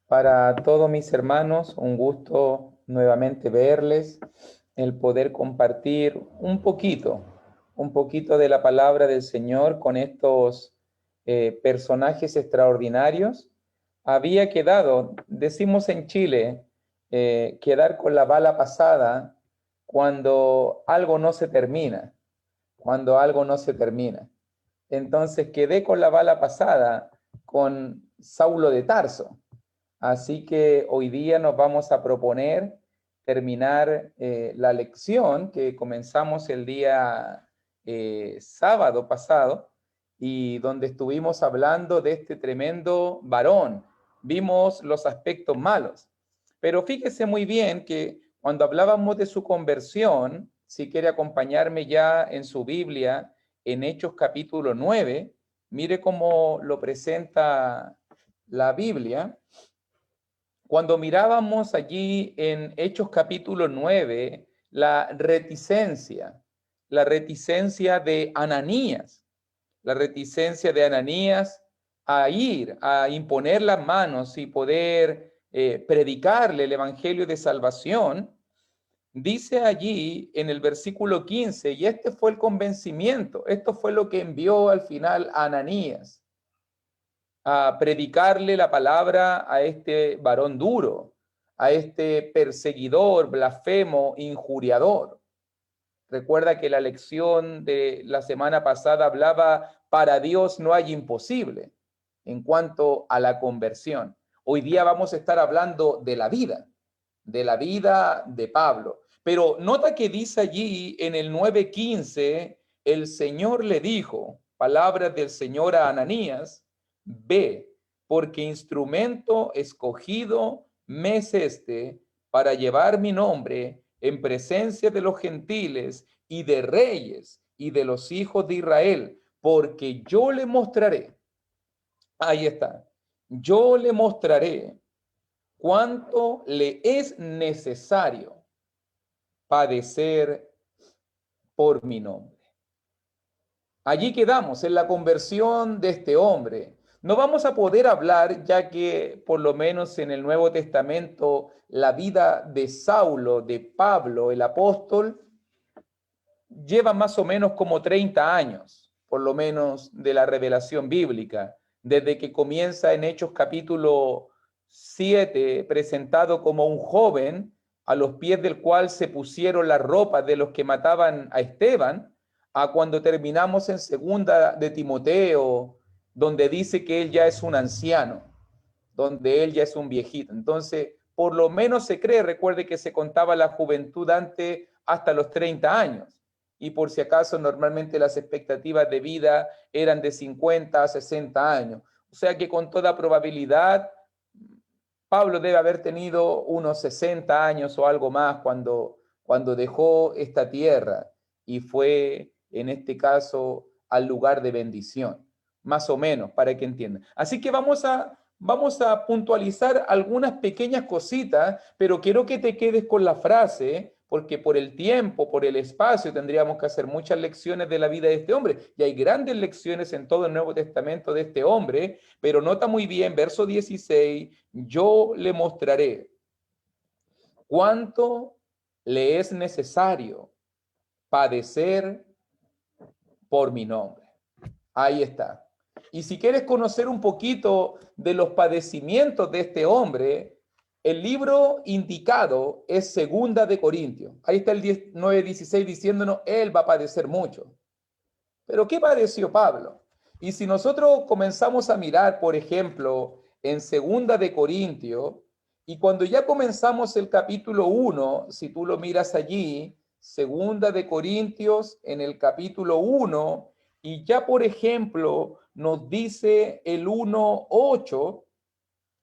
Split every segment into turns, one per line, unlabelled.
Para todos mis hermanos, un gusto nuevamente verles, el poder compartir un poquito de la palabra del Señor con estos personajes extraordinarios. Había quedado, decimos en Chile, quedar con la bala pasada cuando algo no se termina, cuando algo no se termina. Entonces quedé con la bala pasada con Saulo de Tarso. Así que hoy día nos vamos a proponer terminar la lección que comenzamos el día sábado pasado y donde estuvimos hablando de este tremendo varón. Vimos los aspectos malos, pero fíjese muy bien que cuando hablábamos de su conversión, si quiere acompañarme ya en su Biblia, en Hechos capítulo 9, mire cómo lo presenta la Biblia. Cuando mirábamos allí en Hechos capítulo 9, la reticencia de Ananías, la reticencia de Ananías a ir, a imponer las manos y poder predicarle el evangelio de salvación, dice allí en el versículo 15, y este fue el convencimiento, esto fue lo que envió al final a Ananías a predicarle la palabra a este varón duro, a este perseguidor, blasfemo, injuriador. Recuerda que la lección de la semana pasada hablaba, para Dios no hay imposible en cuanto a la conversión. Hoy día vamos a estar hablando de la vida de Pablo. Pero nota que dice allí en el 9:15, el Señor le dijo, palabras del Señor a Ananías, ve, porque instrumento escogido me es este para llevar mi nombre en presencia de los gentiles y de reyes y de los hijos de Israel, porque yo le mostraré, ahí está, yo le mostraré cuánto le es necesario padecer por mi nombre. Allí quedamos en la conversión de este hombre. No vamos a poder hablar, ya que por lo menos en el Nuevo Testamento la vida de Saulo, de Pablo, el apóstol, lleva más o menos como 30 años, por lo menos de la revelación bíblica, desde que comienza en Hechos capítulo 7, presentado como un joven, a los pies del cual se pusieron las ropas de los que mataban a Esteban, a cuando terminamos en segunda de Timoteo, donde dice que él ya es un anciano, donde él ya es un viejito. Entonces, por lo menos se cree, recuerde que se contaba la juventud antes hasta los 30 años. Y por si acaso, normalmente las expectativas de vida eran de 50 a 60 años. O sea que con toda probabilidad, Pablo debe haber tenido unos 60 años o algo más cuando dejó esta tierra y fue, en este caso, al lugar de bendición. Más o menos, para que entiendan. Así que vamos a puntualizar algunas pequeñas cositas, pero quiero que te quedes con la frase, porque por el tiempo, por el espacio, tendríamos que hacer muchas lecciones de la vida de este hombre. Y hay grandes lecciones en todo el Nuevo Testamento de este hombre, pero nota muy bien, verso 16, yo le mostraré cuánto le es necesario padecer por mi nombre. Ahí está. Y si quieres conocer un poquito de los padecimientos de este hombre, el libro indicado es Segunda de Corintios. Ahí está el 9:16 diciéndonos, él va a padecer mucho. Pero ¿qué padeció Pablo? Y si nosotros comenzamos a mirar, por ejemplo, en Segunda de Corintios, y cuando ya comenzamos el capítulo 1, si tú lo miras allí, Segunda de Corintios en el capítulo 1, y ya por ejemplo nos dice el 1:8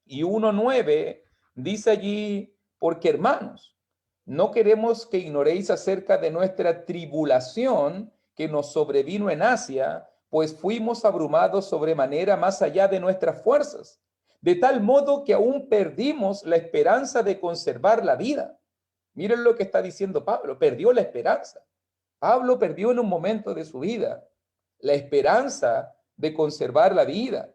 y 1:9, dice allí, porque hermanos, no queremos que ignoréis acerca de nuestra tribulación que nos sobrevino en Asia, pues fuimos abrumados sobremanera más allá de nuestras fuerzas, de tal modo que aún perdimos la esperanza de conservar la vida. Miren lo que está diciendo Pablo, perdió la esperanza. Pablo perdió en un momento de su vida la esperanza de conservar la vida.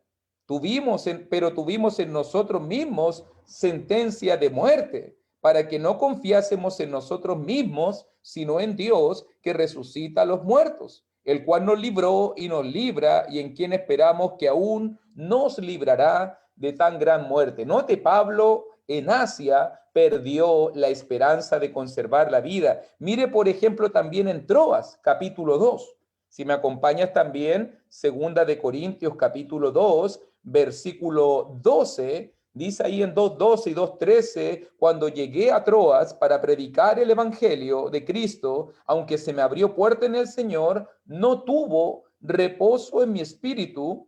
pero tuvimos en nosotros mismos sentencia de muerte, para que no confiásemos en nosotros mismos, sino en Dios que resucita a los muertos, el cual nos libró y nos libra, y en quien esperamos que aún nos librará de tan gran muerte. Note, Pablo en Asia perdió la esperanza de conservar la vida. Mire, por ejemplo, también en Troas, capítulo 2. Si me acompañas también, segunda de Corintios, capítulo 2, versículo 12, dice ahí en 2:12 y 2:13, cuando llegué a Troas para predicar el evangelio de Cristo, aunque se me abrió puerta en el Señor, no tuve reposo en mi espíritu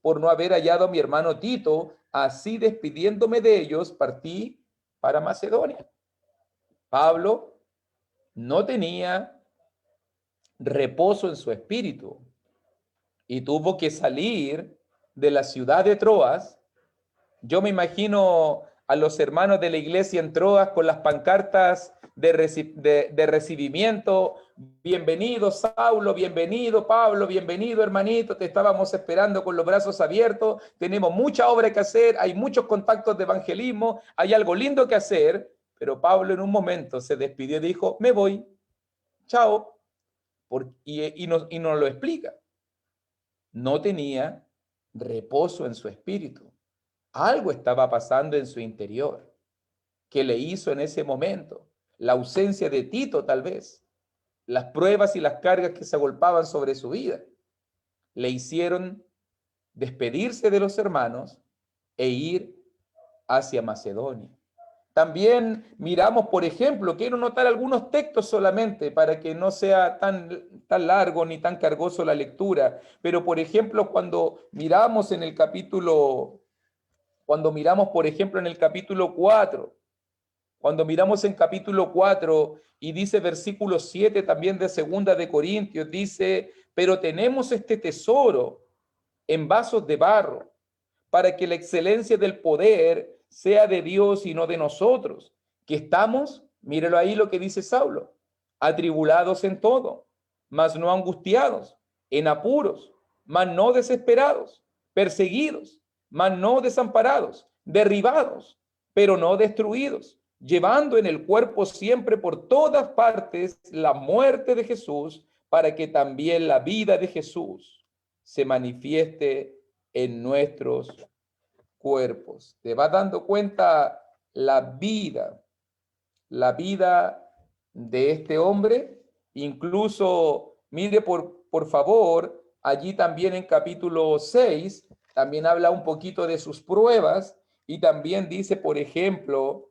por no haber hallado a mi hermano Tito. Así, despidiéndome de ellos, partí para Macedonia. Pablo no tenía reposo en su espíritu y tuvo que salir de la ciudad de Troas. Yo me imagino a los hermanos de la iglesia en Troas con las pancartas de recibimiento. Bienvenido, Saulo, bienvenido, Pablo, bienvenido, hermanito, te estábamos esperando con los brazos abiertos, tenemos mucha obra que hacer, hay muchos contactos de evangelismo, hay algo lindo que hacer, pero Pablo en un momento se despidió y dijo, me voy, chao, y nos lo explica. No tenía reposo en su espíritu. Algo estaba pasando en su interior que le hizo en ese momento. La ausencia de Tito, tal vez. Las pruebas y las cargas que se agolpaban sobre su vida le hicieron despedirse de los hermanos e ir hacia Macedonia. También miramos, por ejemplo, quiero notar algunos textos solamente para que no sea tan largo ni tan cargoso la lectura, pero por ejemplo, cuando miramos, por ejemplo, en el capítulo 4, cuando miramos en capítulo 4 y dice versículo 7 también de segunda de Corintios, dice, pero tenemos este tesoro en vasos de barro, para que la excelencia del poder sea de Dios y no de nosotros, que estamos, mírelo ahí lo que dice Saulo, atribulados en todo, mas no angustiados, en apuros, mas no desesperados, perseguidos, mas no desamparados, derribados, pero no destruidos, llevando en el cuerpo siempre por todas partes la muerte de Jesús, para que también la vida de Jesús se manifieste en nuestros cuerpos. Te vas dando cuenta la vida de este hombre. Incluso, mire por favor, allí también en capítulo 6, también habla un poquito de sus pruebas y también dice, por ejemplo,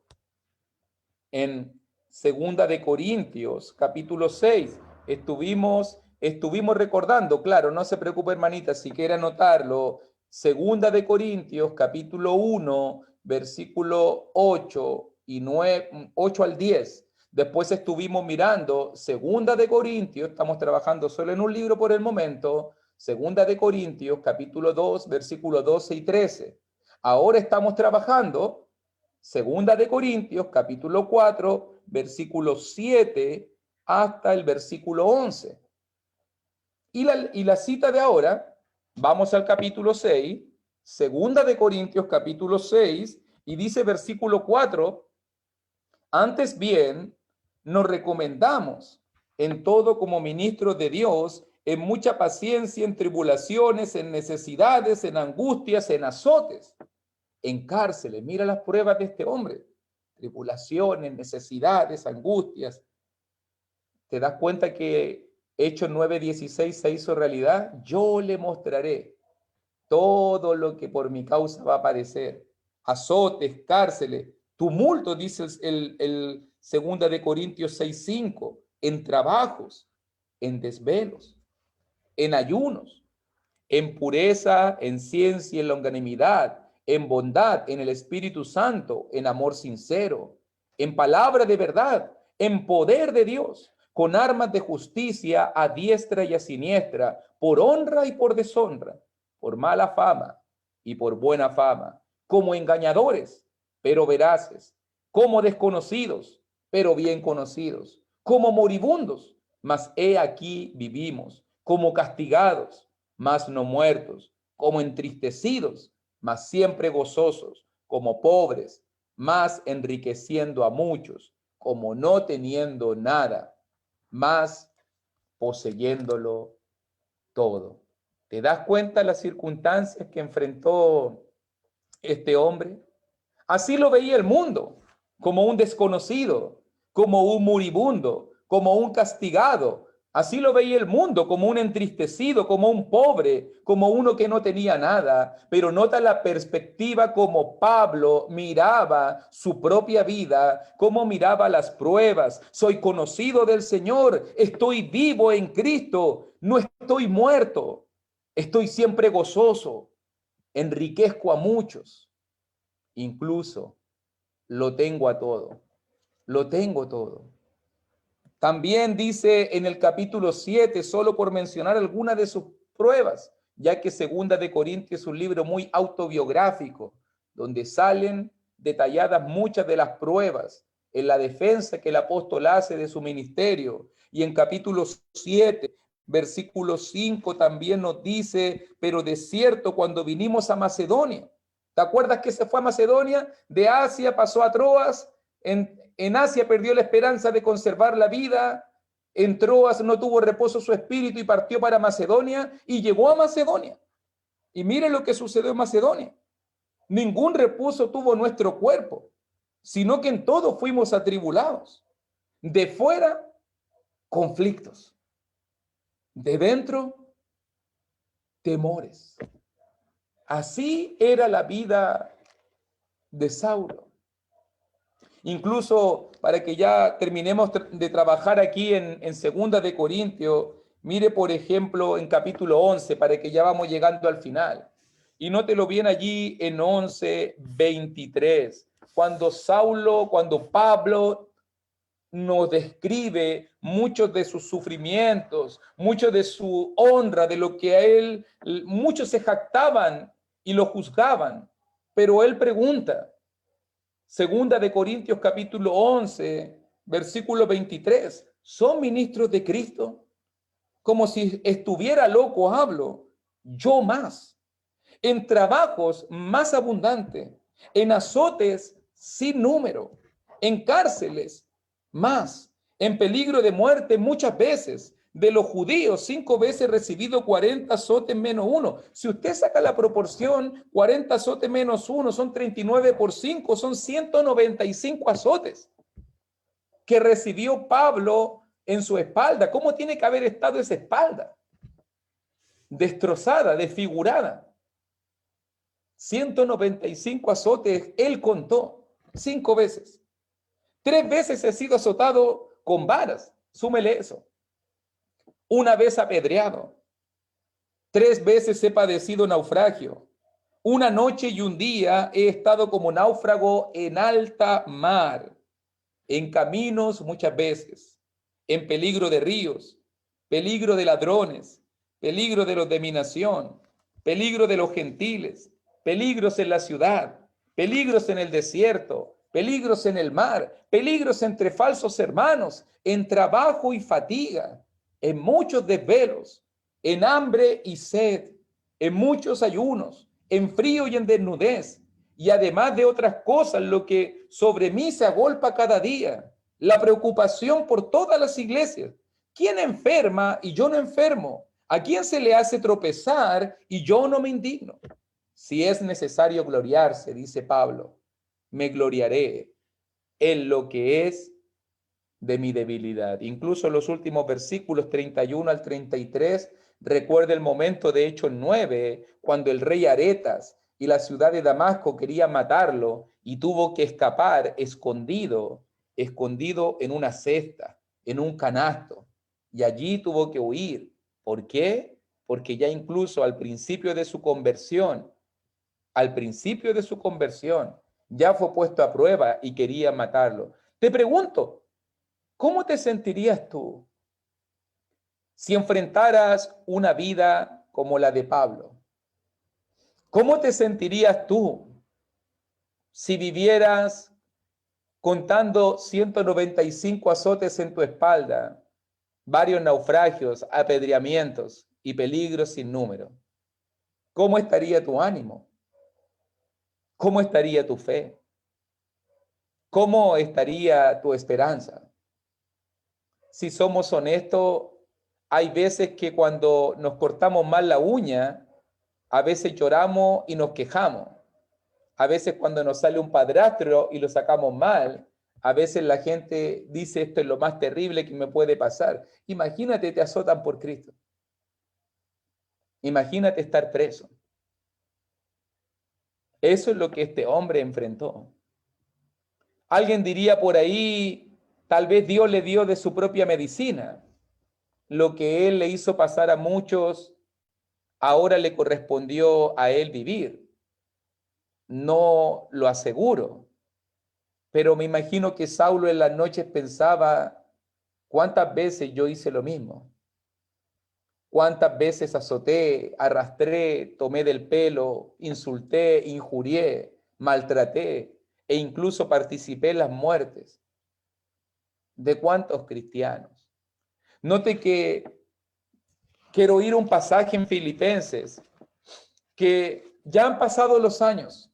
en segunda de Corintios, capítulo 6, estuvimos recordando, claro, no se preocupe, hermanita, si quiere anotarlo, segunda de Corintios, capítulo 1, versículo 8 y 9, 8 al 10. Después estuvimos mirando segunda de Corintios, estamos trabajando solo en un libro por el momento, segunda de Corintios, capítulo 2, versículo 12 y 13. Ahora estamos trabajando segunda de Corintios, capítulo 4, versículo 7 hasta el versículo 11. Y la cita de ahora, vamos al capítulo 6, segunda de Corintios, capítulo 6, y dice versículo 4, antes bien, nos recomendamos en todo como ministros de Dios, en mucha paciencia, en tribulaciones, en necesidades, en angustias, en azotes, en cárceles. Mira las pruebas de este hombre, tribulaciones, necesidades, angustias. ¿Te das cuenta que Hechos 9:16 se hizo realidad? Yo le mostraré todo lo que por mi causa va a padecer. Azotes, cárceles, tumultos, dice el segunda de Corintios 6:5, en trabajos, en desvelos, en ayunos, en pureza, en ciencia, en longanimidad, en bondad, en el Espíritu Santo, en amor sincero, en palabra de verdad, en poder de Dios, con armas de justicia a diestra y a siniestra, por honra y por deshonra, por mala fama y por buena fama, como engañadores, pero veraces, como desconocidos, pero bien conocidos, como moribundos, mas he aquí vivimos, como castigados, mas no muertos, como entristecidos, mas siempre gozosos, como pobres, mas enriqueciendo a muchos, como no teniendo nada, mas poseyéndolo todo. ¿Te das cuenta las circunstancias que enfrentó este hombre? Así lo veía el mundo, como un desconocido, como un moribundo, como un castigado. Así lo veía el mundo, como un entristecido, como un pobre, como uno que no tenía nada. Pero nota la perspectiva como Pablo miraba su propia vida, cómo miraba las pruebas. Soy conocido del Señor, estoy vivo en Cristo, no estoy muerto, estoy siempre gozoso, enriquezco a muchos. Incluso lo tengo a todo, lo tengo todo. También dice en el capítulo 7, solo por mencionar algunas de sus pruebas, ya que Segunda de Corintios es un libro muy autobiográfico, donde salen detalladas muchas de las pruebas en la defensa que el apóstol hace de su ministerio. Y en capítulo 7, versículo 5 también nos dice, pero de cierto cuando vinimos a Macedonia, ¿te acuerdas que se fue a Macedonia? De Asia pasó a Troas, en Asia perdió la esperanza de conservar la vida, en Troas no tuvo reposo su espíritu y partió para Macedonia y llegó a Macedonia. Y mire lo que sucedió en Macedonia. Ningún reposo tuvo nuestro cuerpo, sino que en todo fuimos atribulados. De fuera, conflictos. De dentro, temores. Así era la vida de Saulo. Incluso para que ya terminemos de trabajar aquí en Segunda de Corintios, mire por ejemplo en capítulo 11, para que ya vamos llegando al final. Y nótelo bien allí en 11:23, cuando Pablo nos describe muchos de sus sufrimientos, mucho de su honra, de lo que a él, muchos se jactaban y lo juzgaban, pero él pregunta, Segunda de Corintios capítulo 11, versículo 23. ¿Son ministros de Cristo? Como si estuviera loco hablo, yo más. En trabajos más abundantes, en azotes sin número, en cárceles más, en peligro de muerte muchas veces. De los judíos, 5 veces recibido 40 azotes menos 1. Si usted saca la proporción, 40 azotes menos 1 son 39 por 5, son 195 azotes que recibió Pablo en su espalda. ¿Cómo tiene que haber estado esa espalda? Destrozada, desfigurada. 195 azotes, él contó 5 veces. 3 veces he sido azotado con varas, súmele eso. 1 vez apedreado. 3 veces he padecido naufragio. 1 noche y 1 día he estado como náufrago en alta mar, en caminos muchas veces, en peligro de ríos, peligro de ladrones, peligro de los de mi nación, peligro de los gentiles, peligros en la ciudad, peligros en el desierto, peligros en el mar, peligros entre falsos hermanos, en trabajo y fatiga, en muchos desvelos, en hambre y sed, en muchos ayunos, en frío y en desnudez, y además de otras cosas, lo que sobre mí se agolpa cada día, la preocupación por todas las iglesias. ¿Quién enferma y yo no enfermo? ¿A quién se le hace tropezar y yo no me indigno? Si es necesario gloriarse, dice Pablo, me gloriaré en lo que es de mi debilidad. Incluso en los últimos versículos 31 al 33, recuerda el momento de Hechos 9, cuando el rey Aretas y la ciudad de Damasco querían matarlo y tuvo que escapar escondido en una cesta, en un canasto, y allí tuvo que huir. ¿Por qué? Porque ya incluso al principio de su conversión, ya fue puesto a prueba y quería matarlo. Te pregunto, ¿cómo te sentirías tú si enfrentaras una vida como la de Pablo? ¿Cómo te sentirías tú si vivieras contando 195 azotes en tu espalda, varios naufragios, apedreamientos y peligros sin número? ¿cómo estaría tu ánimo? ¿Cómo estaría tu fe? ¿Cómo estaría tu esperanza? Si somos honestos, hay veces que cuando nos cortamos mal la uña, a veces lloramos y nos quejamos. A veces cuando nos sale un padrastro y lo sacamos mal, a veces la gente dice esto es lo más terrible que me puede pasar. Imagínate, te azotan por Cristo. Imagínate estar preso. Eso es lo que este hombre enfrentó. Alguien diría por ahí, tal vez Dios le dio de su propia medicina. Lo que él le hizo pasar a muchos, ahora le correspondió a él vivir. No lo aseguro, pero me imagino que Saulo en las noches pensaba, ¿cuántas veces yo hice lo mismo? ¿Cuántas veces azoté, arrastré, tomé del pelo, insulté, injurié, maltraté e incluso participé en las muertes de cuántos cristianos? Note que quiero ir a un pasaje en Filipenses, que ya han pasado los años.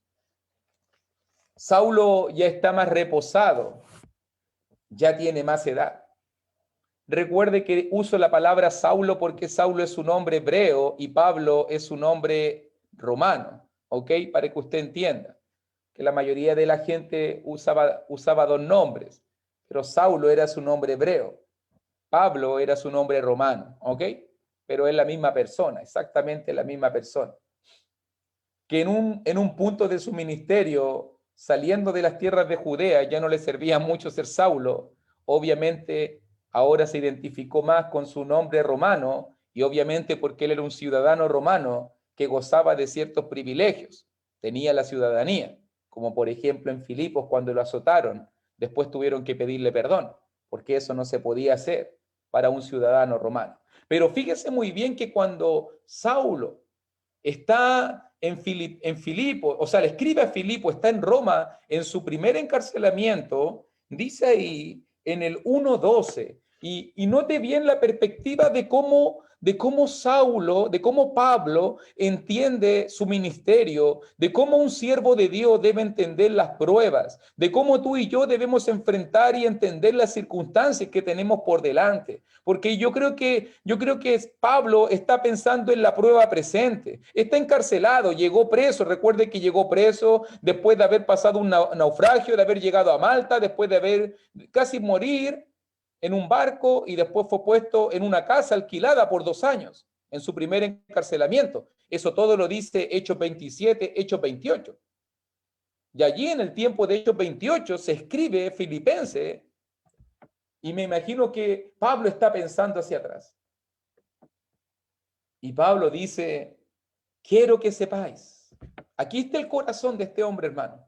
Saulo ya está más reposado, ya tiene más edad. Recuerde que uso la palabra Saulo porque Saulo es un nombre hebreo y Pablo es un nombre romano, ¿ok? Para que usted entienda que la mayoría de la gente usaba dos nombres, pero Saulo era su nombre hebreo, Pablo era su nombre romano, ¿ok? Pero es la misma persona, exactamente la misma persona. Que en un punto de su ministerio, saliendo de las tierras de Judea, ya no le servía mucho ser Saulo, obviamente ahora se identificó más con su nombre romano y obviamente porque él era un ciudadano romano que gozaba de ciertos privilegios, tenía la ciudadanía, como por ejemplo en Filipos cuando lo azotaron, después tuvieron que pedirle perdón, porque eso no se podía hacer para un ciudadano romano. Pero fíjese muy bien que cuando Saulo está en Filipo, o sea, le escribe a Filipo, está en Roma en su primer encarcelamiento, dice ahí en el 1:12, y note bien la perspectiva de cómo Saulo, de cómo Pablo entiende su ministerio, de cómo un siervo de Dios debe entender las pruebas, de cómo tú y yo debemos enfrentar y entender las circunstancias que tenemos por delante. Porque yo creo que Pablo está pensando en la prueba presente. Está encarcelado, llegó preso. Recuerde que llegó preso después de haber pasado un naufragio, de haber llegado a Malta, después de haber casi morir en un barco y después fue puesto en una casa alquilada por 2 años en su primer encarcelamiento. Eso todo lo dice Hechos 27, Hechos 28. Y allí en el tiempo de Hechos 28 se escribe Filipenses. Y me imagino que Pablo está pensando hacia atrás. Y Pablo dice, quiero que sepáis. Aquí está el corazón de este hombre, hermano.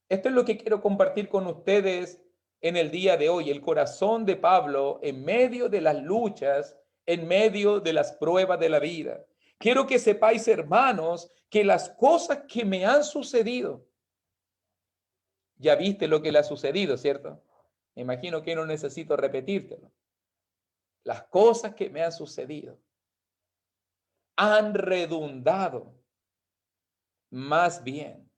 Esto es lo que quiero compartir con ustedes en el día de hoy. El corazón de Pablo en medio de las luchas, en medio de las pruebas de la vida. Quiero que sepáis, hermanos, que las cosas que me han sucedido, ya viste lo que le ha sucedido, ¿cierto? Me imagino que no necesito repetírtelo. Las cosas que me han sucedido han redundado más bien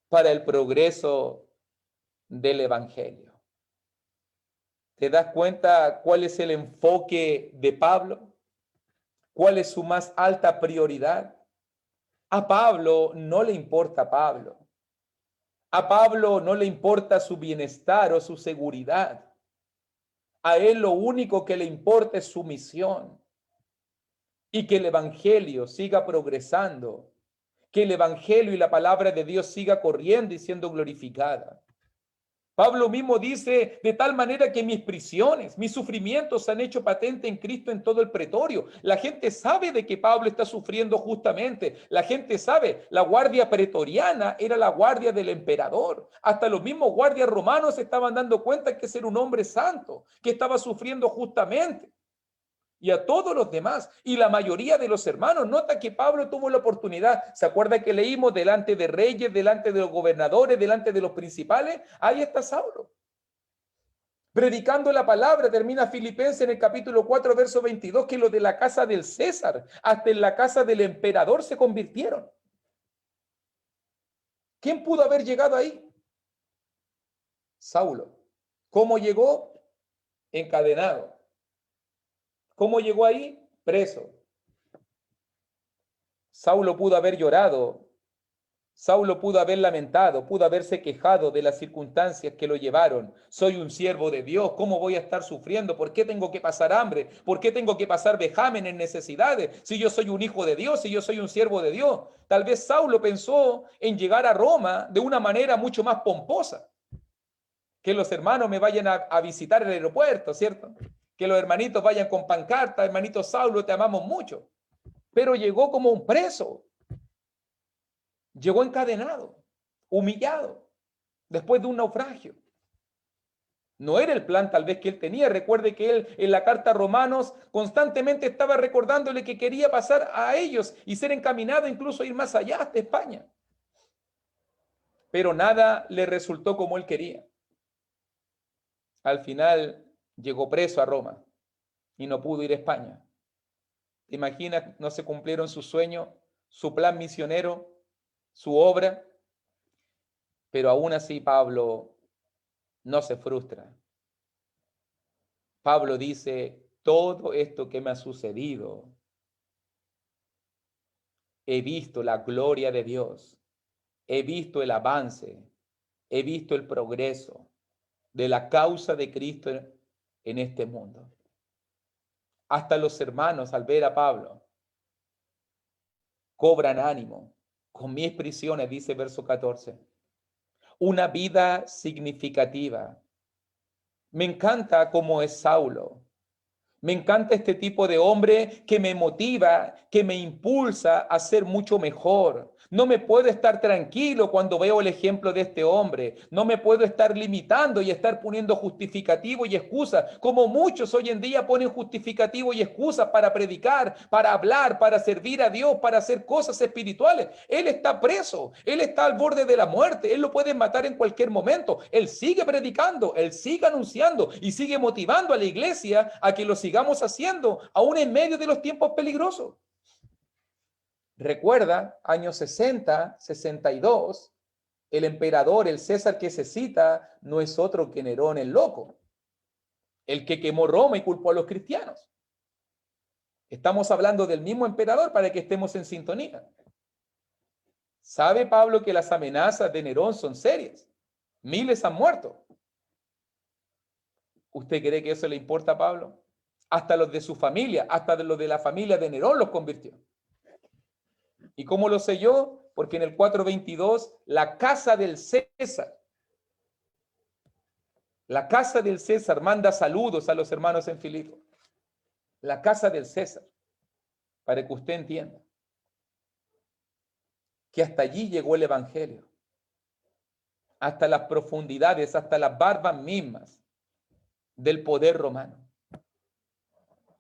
para el progreso del Evangelio. ¿Te das cuenta cuál es el enfoque de Pablo? ¿Cuál es su más alta prioridad? A Pablo no le importa a Pablo. A Pablo no le importa su bienestar o su seguridad. A él lo único que le importa es su misión y que el Evangelio siga progresando, que el Evangelio y la palabra de Dios siga corriendo y siendo glorificada. Pablo mismo dice, de tal manera que mis prisiones, mis sufrimientos se han hecho patente en Cristo en todo el pretorio. La gente sabe de que Pablo está sufriendo justamente. La gente sabe, la guardia pretoriana era la guardia del emperador. Hasta los mismos guardias romanos se estaban dando cuenta que era un hombre santo, que estaba sufriendo justamente. Y a todos los demás, y la mayoría de los hermanos. Nota que Pablo tuvo la oportunidad, ¿se acuerda que leímos delante de reyes, delante de los gobernadores, delante de los principales? Ahí está Saulo. predicando la palabra. Termina Filipenses en el capítulo 4, verso 22, que los de la casa del César, hasta en la casa del emperador se convirtieron. ¿Quién pudo haber llegado ahí? Saulo. ¿Cómo llegó? Encadenado. ¿Cómo llegó ahí? Preso. Saulo pudo haber llorado. Saulo pudo haber lamentado, pudo haberse quejado de las circunstancias que lo llevaron. Soy un siervo de Dios, ¿cómo voy a estar sufriendo? ¿Por qué tengo que pasar hambre? ¿Por qué tengo que pasar vejámenes, necesidades? Si yo soy un hijo de Dios, si yo soy un siervo de Dios. Tal vez Saulo pensó en llegar a Roma de una manera mucho más pomposa. Que los hermanos me vayan a visitar el aeropuerto, ¿cierto? Que los hermanitos vayan con pancarta, hermanito Saulo, te amamos mucho. Pero llegó como un preso. Llegó encadenado, humillado, después de un naufragio. No era el plan tal vez que él tenía. Recuerde que él en la carta a Romanos constantemente estaba recordándole que quería pasar a ellos y ser encaminado incluso a ir más allá hasta España. Pero nada le resultó como él quería. Al final llegó preso a Roma y no pudo ir a España. ¿Te imaginas? No se cumplieron sus sueños, su plan misionero, su obra. Pero aún así Pablo no se frustra. Pablo dice, todo esto que me ha sucedido, he visto la gloria de Dios, he visto el avance, he visto el progreso de la causa de Cristo en este mundo. Hasta los hermanos al ver a Pablo cobran ánimo. Con mis prisiones, dice verso 14, una vida significativa. Me encanta cómo es Saulo. Me encanta este tipo de hombre que me motiva, que me impulsa a ser mucho mejor. No me puedo estar tranquilo cuando veo el ejemplo de este hombre. No me puedo estar limitando y estar poniendo justificativo y excusas, como muchos hoy en día ponen justificativo y excusas para predicar, para hablar, para servir a Dios, para hacer cosas espirituales. Él está preso, él está al borde de la muerte, él lo pueden matar en cualquier momento. Él sigue predicando, él sigue anunciando y sigue motivando a la iglesia a que lo sigamos haciendo, aún en medio de los tiempos peligrosos. Recuerda, años 60, 62, el emperador, el César que se cita, no es otro que Nerón el loco, el que quemó Roma y culpó a los cristianos. Estamos hablando del mismo emperador para que estemos en sintonía. ¿Sabe Pablo que las amenazas de Nerón son serias? Miles han muerto. ¿Usted cree que eso le importa a Pablo? Hasta los de su familia, hasta los de la familia de Nerón los convirtió. ¿Y cómo lo sé yo? Porque en el 4:22, la casa del César manda saludos a los hermanos en Filipo. La casa del César, para que usted entienda que hasta allí llegó el evangelio, hasta las profundidades, hasta las barbas mismas del poder romano.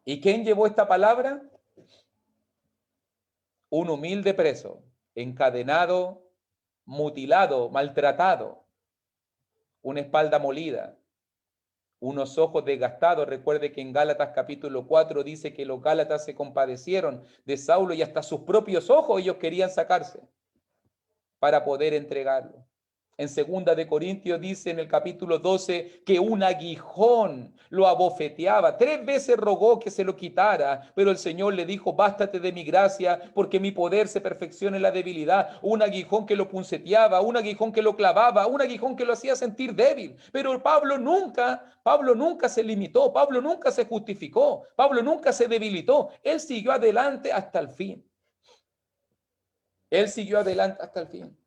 ¿Y quién llevó esta palabra? Un humilde preso, encadenado, mutilado, maltratado, una espalda molida, unos ojos desgastados. Recuerde que en Gálatas capítulo 4 dice que los gálatas se compadecieron de Saulo y hasta sus propios ojos ellos querían sacarse para poder entregarlo. En 2 de Corintios dice en el capítulo 12 que un aguijón lo abofeteaba. 3 veces rogó que se lo quitara, pero el Señor le dijo, bástate de mi gracia, porque mi poder se perfecciona en la debilidad. Un aguijón que lo punceteaba, un aguijón que lo clavaba, un aguijón que lo hacía sentir débil. Pero Pablo nunca se limitó, Pablo nunca se justificó, Pablo nunca se debilitó. Él siguió adelante hasta el fin. Él siguió adelante hasta el fin.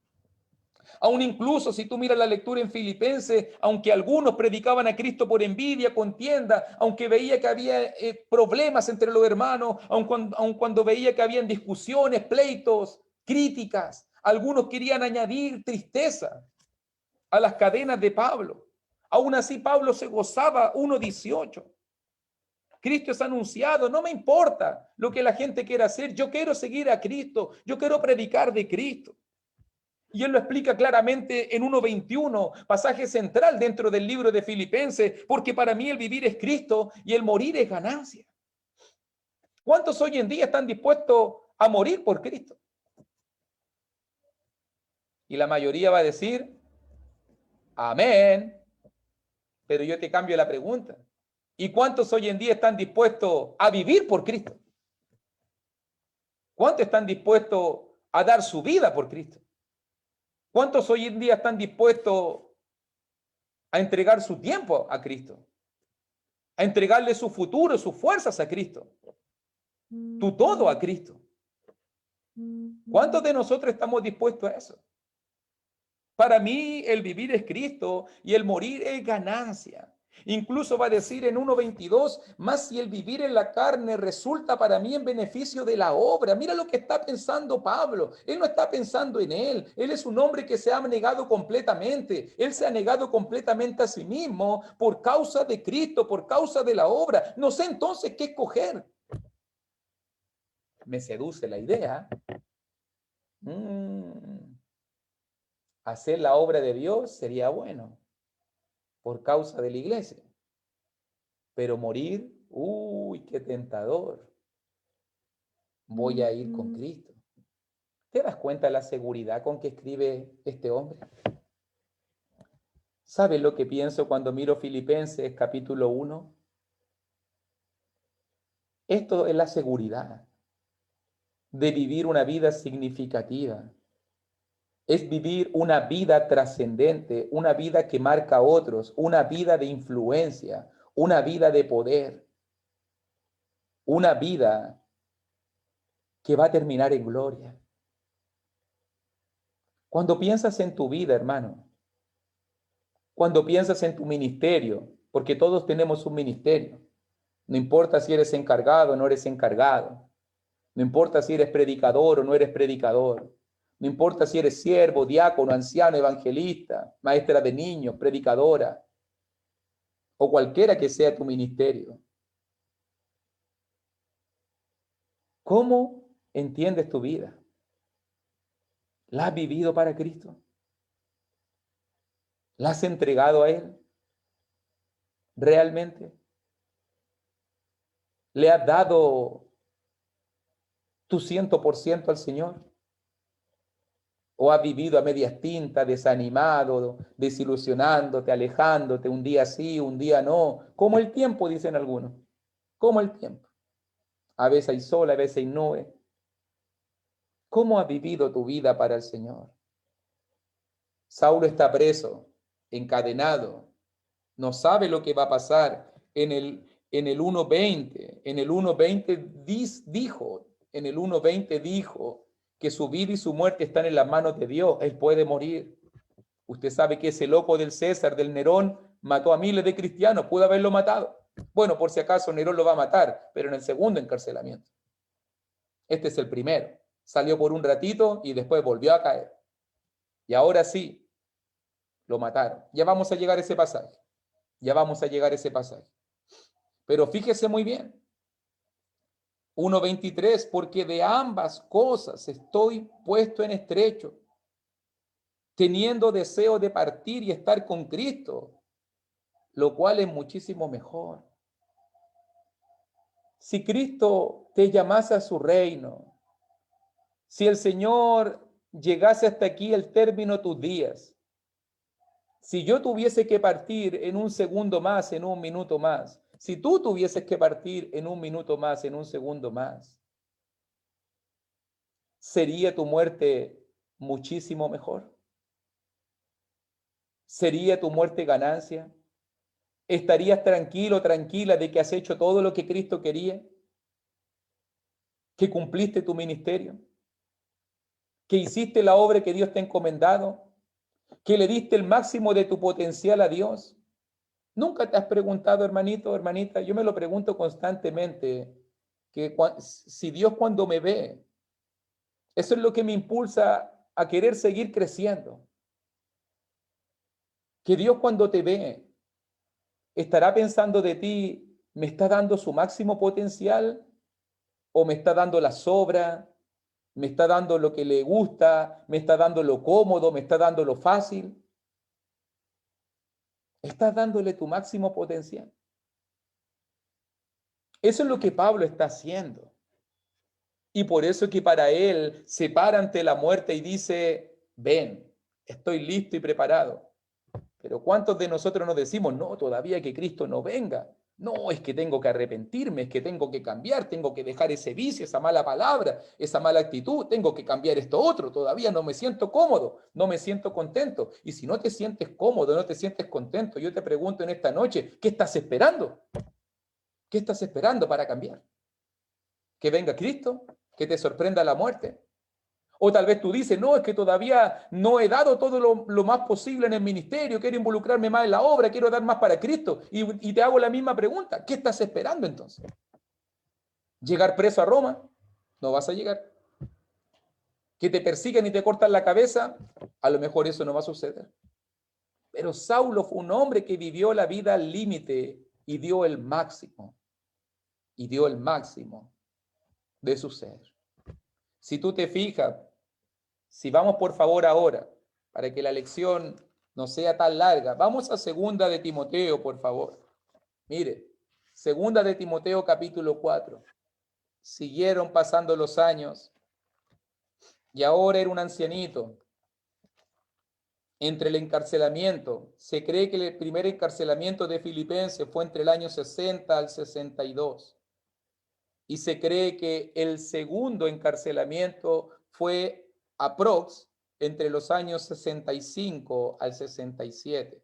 Aún incluso si tú miras la lectura en Filipenses, aunque algunos predicaban a Cristo por envidia, contienda, aunque veía que había problemas entre los hermanos, aun cuando veía que habían discusiones, pleitos, críticas, algunos querían añadir tristeza a las cadenas de Pablo. Aún así Pablo se gozaba. 1:18. Cristo es anunciado, no me importa lo que la gente quiera hacer, yo quiero seguir a Cristo, yo quiero predicar de Cristo. Y él lo explica claramente en 1:21, pasaje central dentro del libro de Filipenses, porque para mí el vivir es Cristo y el morir es ganancia. ¿Cuántos hoy en día están dispuestos a morir por Cristo? Y la mayoría va a decir, amén. Pero yo te cambio la pregunta. ¿Y cuántos hoy en día están dispuestos a vivir por Cristo? ¿Cuántos están dispuestos a dar su vida por Cristo? ¿Cuántos hoy en día están dispuestos a entregar su tiempo a Cristo? A entregarle su futuro, sus fuerzas a Cristo. Tu todo a Cristo. ¿Cuántos de nosotros estamos dispuestos a eso? Para mí el vivir es Cristo y el morir es ganancia. Incluso va a decir en 1:22, más si el vivir en la carne resulta para mí en beneficio de la obra. Mira lo que está pensando Pablo. Él no está pensando en él. Él es un hombre que se ha negado completamente. Él se ha negado completamente a sí mismo por causa de Cristo, por causa de la obra. No sé entonces qué escoger. Me seduce la idea. Hacer la obra de Dios sería bueno por causa de la iglesia. Pero morir, uy, qué tentador. Voy a ir con Cristo. ¿Te das cuenta de la seguridad con que escribe este hombre? ¿Sabes lo que pienso cuando miro Filipenses capítulo 1? Esto es la seguridad de vivir una vida significativa. Es vivir una vida trascendente, una vida que marca a otros, una vida de influencia, una vida de poder, una vida que va a terminar en gloria. Cuando piensas en tu vida, hermano, cuando piensas en tu ministerio, porque todos tenemos un ministerio, no importa si eres encargado o no eres encargado, no importa si eres predicador o no eres predicador, no importa si eres siervo, diácono, anciano, evangelista, maestra de niños, predicadora, o cualquiera que sea tu ministerio. ¿Cómo entiendes tu vida? ¿La has vivido para Cristo? ¿La has entregado a Él? ¿Realmente? ¿Le has dado tu 100% al Señor? ¿O has vivido a medias tintas, desanimado, desilusionándote, alejándote, un día sí, un día no? Como el tiempo, dicen algunos. Como el tiempo. A veces hay sol, a veces hay nube. ¿Cómo has vivido tu vida para el Señor? Saulo está preso, encadenado. No sabe lo que va a pasar. En el 1:20, en el 1:20 dijo que su vida y su muerte están en las manos de Dios. Él puede morir. Usted sabe que ese loco del César, del Nerón, mató a miles de cristianos. Pudo haberlo matado. Bueno, por si acaso Nerón lo va a matar, pero en el segundo encarcelamiento. Este es el primero. Salió por un ratito y después volvió a caer. Y ahora sí, lo mataron. Ya vamos a llegar a ese pasaje. Ya vamos a llegar a ese pasaje. Pero fíjese muy bien. 1:23, porque de ambas cosas estoy puesto en estrecho, teniendo deseo de partir y estar con Cristo, lo cual es muchísimo mejor. Si Cristo te llamase a su reino, si el Señor llegase hasta aquí el término de tus días, si yo tuviese que partir en un segundo más, en un minuto más, si tú tuvieses que partir en un minuto más, en un segundo más, ¿sería tu muerte muchísimo mejor? ¿Sería tu muerte ganancia? ¿Estarías tranquilo, tranquila de que has hecho todo lo que Cristo quería? ¿Que cumpliste tu ministerio? ¿Que hiciste la obra que Dios te ha encomendado? ¿Que le diste el máximo de tu potencial a Dios? ¿Nunca te has preguntado, hermanito, hermanita? Yo me lo pregunto constantemente, que si Dios cuando me ve, eso es lo que me impulsa a querer seguir creciendo. Que Dios cuando te ve, estará pensando de ti, ¿me está dando su máximo potencial o me está dando la sobra? ¿Me está dando lo que le gusta? ¿Me está dando lo cómodo? ¿Me está dando lo fácil? ¿Estás dándole tu máximo potencial? Eso es lo que Pablo está haciendo. Y por eso es que para él se para ante la muerte y dice, ven, estoy listo y preparado. Pero ¿cuántos de nosotros nos decimos, no, todavía que Cristo no venga? No, es que tengo que arrepentirme, es que tengo que cambiar, tengo que dejar ese vicio, esa mala palabra, esa mala actitud, tengo que cambiar esto otro, todavía no me siento cómodo, no me siento contento. Y si no te sientes cómodo, no te sientes contento, yo te pregunto en esta noche, ¿qué estás esperando? ¿Qué estás esperando para cambiar? ¿Que venga Cristo? ¿Que te sorprenda la muerte? O tal vez tú dices, no, es que todavía no he dado todo lo más posible en el ministerio, quiero involucrarme más en la obra, quiero dar más para Cristo. Y te hago la misma pregunta, ¿qué estás esperando entonces? ¿Llegar preso a Roma? No vas a llegar. ¿Que te persigan y te cortan la cabeza? A lo mejor eso no va a suceder. Pero Saulo fue un hombre que vivió la vida al límite y dio el máximo. Y dio el máximo de su ser. Si tú te fijas, si vamos por favor ahora, para que la lección no sea tan larga, vamos a segunda de Timoteo, por favor. Mire, segunda de Timoteo capítulo 4. Siguieron pasando los años y ahora era un ancianito. Entre el encarcelamiento, se cree que el primer encarcelamiento de Filipenses fue entre el año 60 al 62. Y se cree que el segundo encarcelamiento fue aprox entre los años 65 al 67,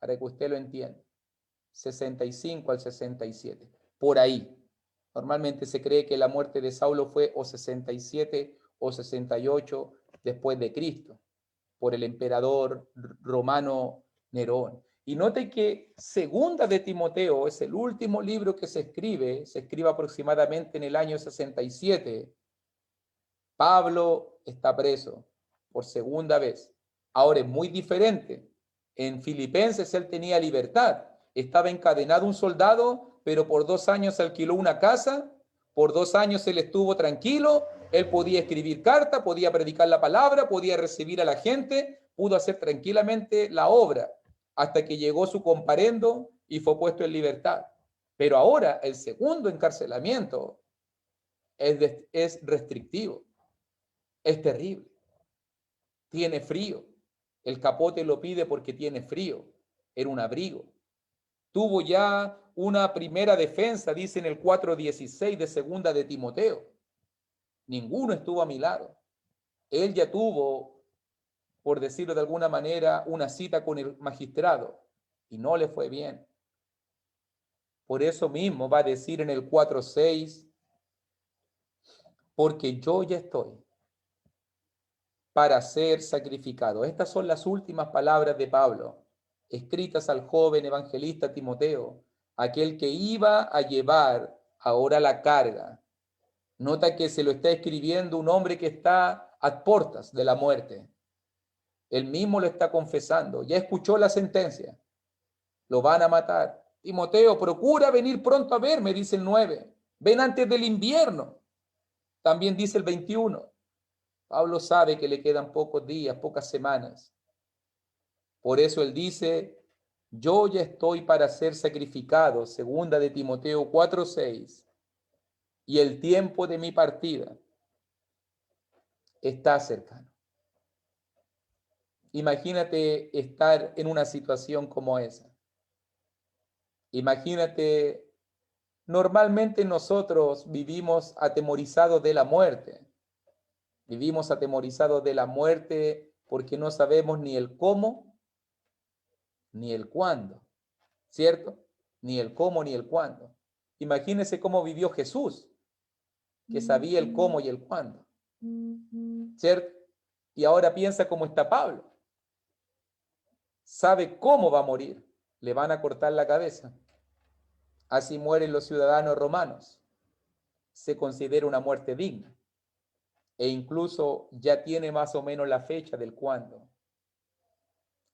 para que usted lo entienda. 65 al 67, por ahí. Normalmente se cree que la muerte de Saulo fue o 67 o 68 después de Cristo, por el emperador romano Nerón. Y note que Segunda de Timoteo es el último libro que se escribe aproximadamente en el año 67. Pablo está preso por segunda vez. Ahora es muy diferente. En Filipenses él tenía libertad. Estaba encadenado un soldado, pero por 2 años alquiló una casa, por 2 años él estuvo tranquilo, él podía escribir carta, podía predicar la palabra, podía recibir a la gente, pudo hacer tranquilamente la obra, hasta que llegó su comparendo y fue puesto en libertad. Pero ahora el segundo encarcelamiento es restrictivo, es terrible, tiene frío, el capote lo pide porque tiene frío, era un abrigo. Tuvo ya una primera defensa, dice en el 4:16 de segunda de Timoteo. Ninguno estuvo a mi lado. Él ya tuvo, por decirlo de alguna manera, una cita con el magistrado y no le fue bien. Por eso mismo va a decir en el 4:6, porque yo ya estoy para ser sacrificado. Estas son las últimas palabras de Pablo, escritas al joven evangelista Timoteo, aquel que iba a llevar ahora la carga. Nota que se lo está escribiendo un hombre que está a puertas de la muerte. Él mismo lo está confesando. Ya escuchó la sentencia. Lo van a matar. Timoteo, procura venir pronto a verme, dice el 9. Ven antes del invierno. También dice el 21. Pablo sabe que le quedan pocos días, pocas semanas. Por eso él dice, yo ya estoy para ser sacrificado, segunda de Timoteo 4:6, y el tiempo de mi partida está cercano. Imagínate estar en una situación como esa. Imagínate, normalmente nosotros vivimos atemorizados de la muerte. Vivimos atemorizados de la muerte porque no sabemos ni el cómo ni el cuándo, ¿cierto? Ni el cómo ni el cuándo. Imagínese cómo vivió Jesús, que sabía el cómo y el cuándo, ¿cierto? Y ahora piensa cómo está Pablo. Sabe cómo va a morir. Le van a cortar la cabeza. Así mueren los ciudadanos romanos. Se considera una muerte digna. E incluso ya tiene más o menos la fecha del cuándo.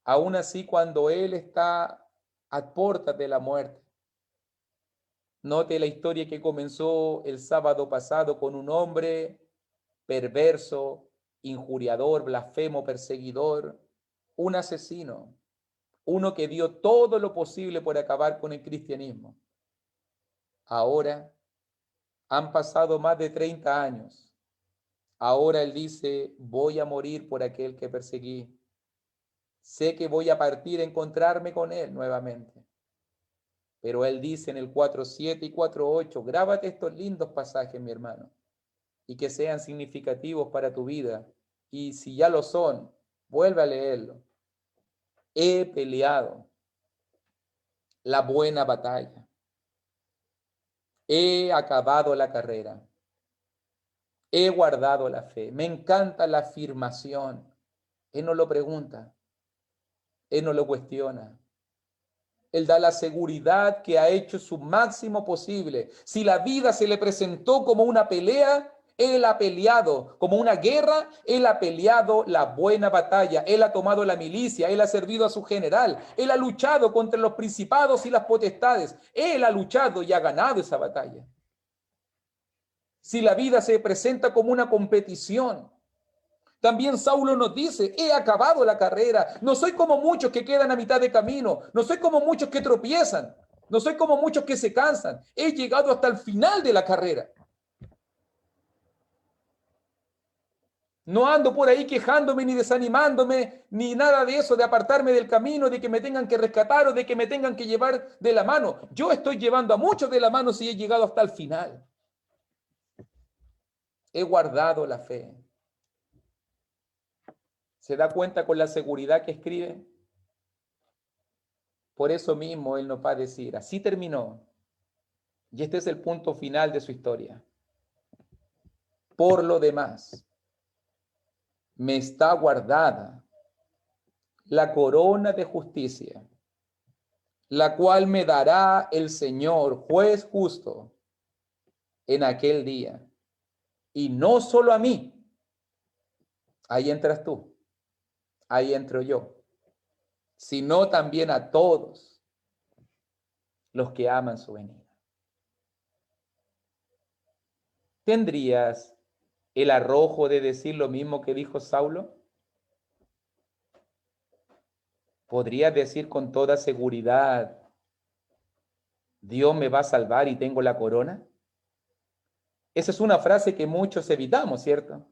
Aún así, cuando él está a puertas de la muerte, note la historia que comenzó el sábado pasado con un hombre perverso, injuriador, blasfemo, perseguidor, un asesino, uno que dio todo lo posible por acabar con el cristianismo. Ahora han pasado más de 30 años. Ahora él dice, voy a morir por aquel que perseguí. Sé que voy a partir a encontrarme con él nuevamente. Pero él dice en el 4:7 y 4:8, grábate estos lindos pasajes, mi hermano, y que sean significativos para tu vida. Y si ya lo son, vuelve a leerlo. He peleado la buena batalla. He acabado la carrera. He guardado la fe. Me encanta la afirmación. Él no lo pregunta. Él no lo cuestiona. Él da la seguridad que ha hecho su máximo posible. Si la vida se le presentó como una pelea, él ha peleado. Como una guerra, él ha peleado la buena batalla. Él ha tomado la milicia, él ha servido a su general. Él ha luchado contra los principados y las potestades. Él ha luchado y ha ganado esa batalla. Si la vida se presenta como una competición, también Saulo nos dice, he acabado la carrera, no soy como muchos que quedan a mitad de camino, no soy como muchos que tropiezan, no soy como muchos que se cansan, he llegado hasta el final de la carrera. No ando por ahí quejándome ni desanimándome, ni nada de eso, de apartarme del camino, de que me tengan que rescatar o de que me tengan que llevar de la mano. Yo estoy llevando a muchos de la mano si he llegado hasta el final. He guardado la fe. ¿Se da cuenta con la seguridad que escribe? Por eso mismo él nos va a decir, así terminó. Y este es el punto final de su historia. Por lo demás, me está guardada la corona de justicia, la cual me dará el Señor, juez justo, en aquel día. Y no solo a mí, ahí entras tú, ahí entro yo, sino también a todos los que aman su venida. ¿Tendrías el arrojo de decir lo mismo que dijo Saulo? ¿Podrías decir con toda seguridad, Dios me va a salvar y tengo la corona? Esa es una frase que muchos evitamos, ¿cierto?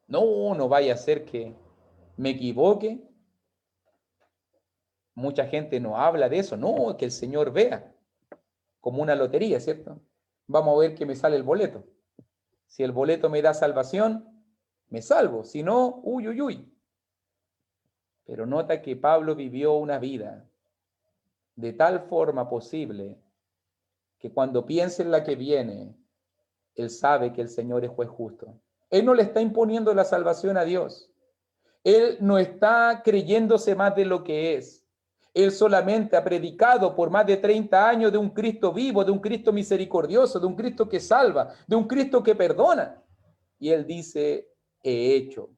No, no vaya a ser que me equivoque. Mucha gente no habla de eso. No, que el Señor vea, como una lotería, ¿cierto? Vamos a ver que me sale el boleto. Si el boleto me da salvación, me salvo. Si no, uy, uy, uy. Pero nota que Pablo vivió una vida de tal forma posible que cuando piense en la que viene, él sabe que el Señor es juez justo. Él no le está imponiendo la salvación a Dios. Él no está creyéndose más de lo que es. Él solamente ha predicado por más de 30 años de un Cristo vivo, de un Cristo misericordioso, de un Cristo que salva, de un Cristo que perdona. Y él dice, he hecho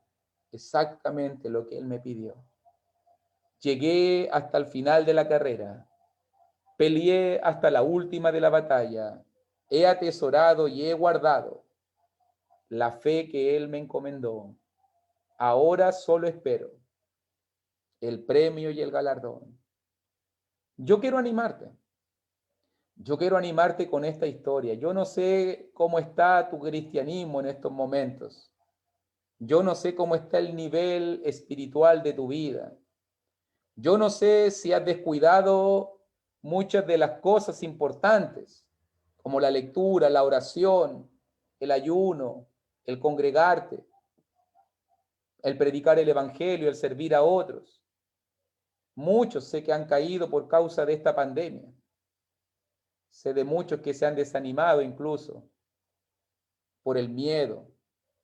exactamente lo que él me pidió. Llegué hasta el final de la carrera. Peleé hasta la última de la batalla. He atesorado y he guardado la fe que él me encomendó. Ahora solo espero el premio y el galardón. Yo quiero animarte. Yo quiero animarte con esta historia. Yo no sé cómo está tu cristianismo en estos momentos. Yo no sé cómo está el nivel espiritual de tu vida. Yo no sé si has descuidado muchas de las cosas importantes, como la lectura, la oración, el ayuno, el congregarte, el predicar el evangelio, el servir a otros. Muchos sé que han caído por causa de esta pandemia. Sé de muchos que se han desanimado incluso por el miedo,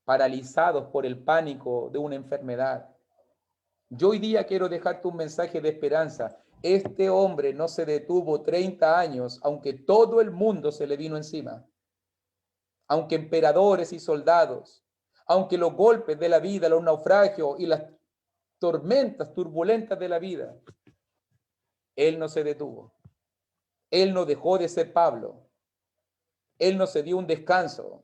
paralizados por el pánico de una enfermedad. Yo hoy día quiero dejarte un mensaje de esperanza. Este hombre no se detuvo 30 años, aunque todo el mundo se le vino encima. Aunque emperadores y soldados, aunque los golpes de la vida, los naufragios y las tormentas turbulentas de la vida, él no se detuvo. Él no dejó de ser Pablo. Él no se dio un descanso.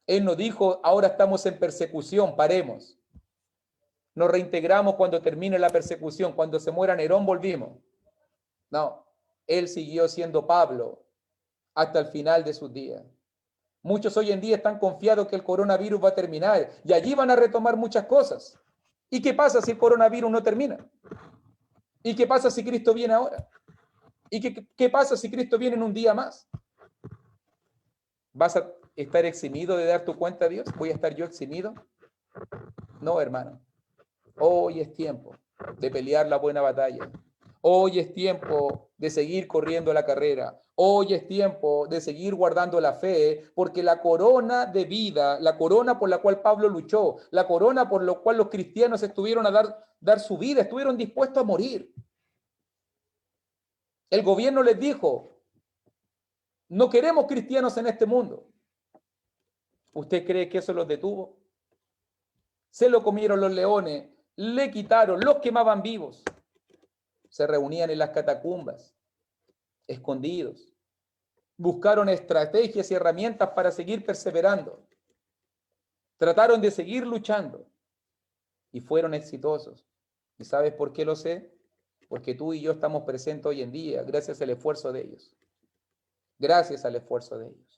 Él no dijo, ahora estamos en persecución, paremos. Nos reintegramos cuando termine la persecución, cuando se muera Nerón volvimos. No, él siguió siendo Pablo hasta el final de sus días. Muchos hoy en día están confiados que el coronavirus va a terminar y allí van a retomar muchas cosas. ¿Y qué pasa si el coronavirus no termina? ¿Y qué pasa si Cristo viene ahora? ¿Y qué pasa si Cristo viene en un día más? ¿Vas a estar eximido de dar tu cuenta a Dios? ¿Voy a estar yo eximido? No, hermano. Hoy es tiempo de pelear la buena batalla. Hoy es tiempo de seguir corriendo la carrera. Hoy es tiempo de seguir guardando la fe, porque la corona de vida, la corona por la cual Pablo luchó, la corona por la cual los cristianos estuvieron a dar su vida, estuvieron dispuestos a morir. El gobierno les dijo, no queremos cristianos en este mundo. ¿Usted cree que eso los detuvo? Se lo comieron los leones, le quitaron, los quemaban vivos. Se reunían en las catacumbas, escondidos. Buscaron estrategias y herramientas para seguir perseverando. Trataron de seguir luchando y fueron exitosos. ¿Y sabes por qué lo sé? Porque tú y yo estamos presentes hoy en día gracias al esfuerzo de ellos. Gracias al esfuerzo de ellos.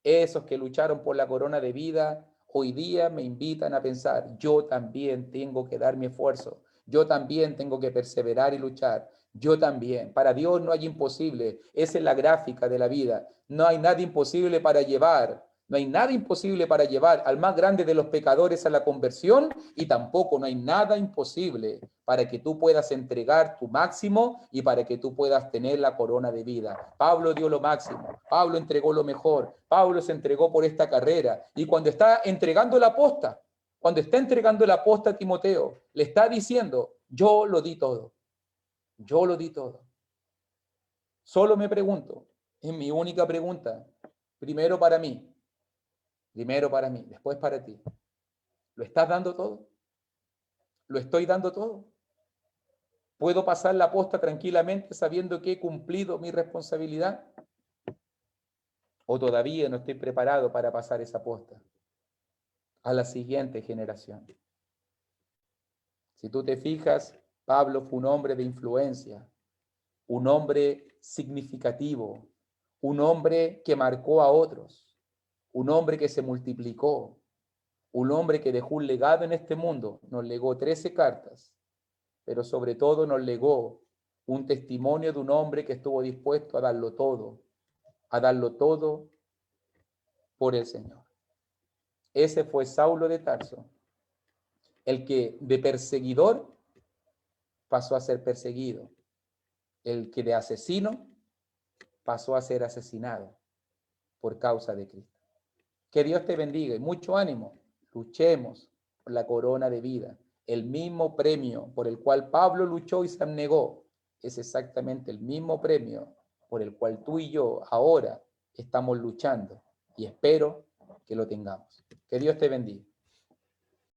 Esos que lucharon por la corona de vida, hoy día me invitan a pensar, yo también tengo que dar mi esfuerzo. Yo también tengo que perseverar y luchar. Yo también. Para Dios no hay imposible. Esa es la gráfica de la vida. No hay nada imposible para llevar. No hay nada imposible para llevar al más grande de los pecadores a la conversión y tampoco no hay nada imposible para que tú puedas entregar tu máximo y para que tú puedas tener la corona de vida. Pablo dio lo máximo, Pablo entregó lo mejor, Pablo se entregó por esta carrera y cuando está entregando la posta, a Timoteo, le está diciendo, yo lo di todo, yo lo di todo. Solo me pregunto, es mi única pregunta, primero para mí, después para ti. ¿Lo estás dando todo? ¿Lo estoy dando todo? ¿Puedo pasar la posta tranquilamente sabiendo que he cumplido mi responsabilidad? ¿O todavía no estoy preparado para pasar esa posta a la siguiente generación? Si tú te fijas, Pablo fue un hombre de influencia, un hombre significativo, un hombre que marcó a otros, un hombre que se multiplicó, un hombre que dejó un legado en este mundo. Nos legó 13 cartas, pero sobre todo nos legó un testimonio de un hombre que estuvo dispuesto a darlo todo por el Señor. Ese fue Saulo de Tarso, el que de perseguidor pasó a ser perseguido, el que de asesino pasó a ser asesinado por causa de Cristo. Que Dios te bendiga y mucho ánimo. Luchemos por la corona de vida. El mismo premio por el cual Pablo luchó y se abnegó es exactamente el mismo premio por el cual tú y yo ahora estamos luchando y espero que lo tengamos. Que Dios te bendiga.